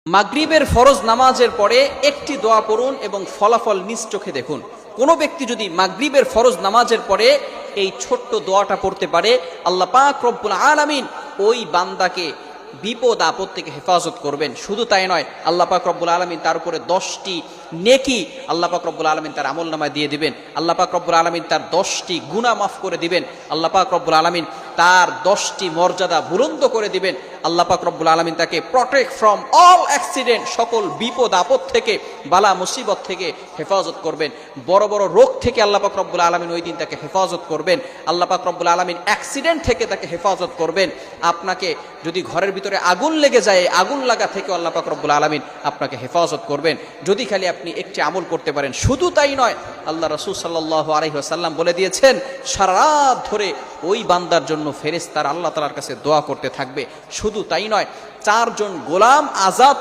মাগরিবের ফরজ নামাজের পরে একটি দোয়া পড়ুন এবং ফলাফল নিজ চোখে দেখুন। কোনো ব্যক্তি যদি মাগরিবের ফরজ নামাজের পরে এই ছোট্ট দোয়াটা পড়তে পারে, আল্লাহ পাক রব্বুল আলামিন ওই বান্দাকে বিপদ আপদ থেকে হেফাজত করবেন। শুধু তাই নয়, আল্লাহ পাক রব্বুল আলামিন তার উপরে 10টি নেকি আল্লাহ পাক রব্বুল আলামিন তার আমলনামায় দিয়ে দিবেন। আল্লাহ পাক রব্বুল আলামিন তার 10টি গুনাহ মাফ করে দিবেন। আল্লাহ পাক রব্বুল আলামিন তার 10টি মর্যাদা বুলন্দ করে দিবেন। আল্লাহ পাক রব্বুল আলামিন তাকে প্রটেক্ট ফ্রম অল অ্যাক্সিডেন্ট, সকল বিপদ আপদ থেকে, বালা মুসিবত থেকে হেফাজত করবেন। বড় বড় রোগ থেকে আল্লাহ পাক রব্বুল আলামিন ওই দিন তাকে হেফাজত করবেন। আল্লাহ পাক রব্বুল আলামিন অ্যাক্সিডেন্ট থেকে তাকে হেফাজত করবেন। আপনাকে যদি ঘরের ভিতরে আগুন লেগে যায়, আগুন লাগা থেকে আল্লাহ পাক রব্বুল আলামিন আপনাকে হেফাজত করবেন, যদি খালি আপনি একটি আমল করতে পারেন। শুধু তাই নয়, আল্লাহ রাসূল সাল্লাল্লাহু আলাইহি ওয়াসাল্লাম বলে দিয়েছেন, সারা রাত ধরে ওই বান্দার জন্য ফেরেশতারা আল্লাহ তাআলার কাছে দোয়া করতে থাকবে। শুধু তাই নয়, 4 জন গোলাম আজাদ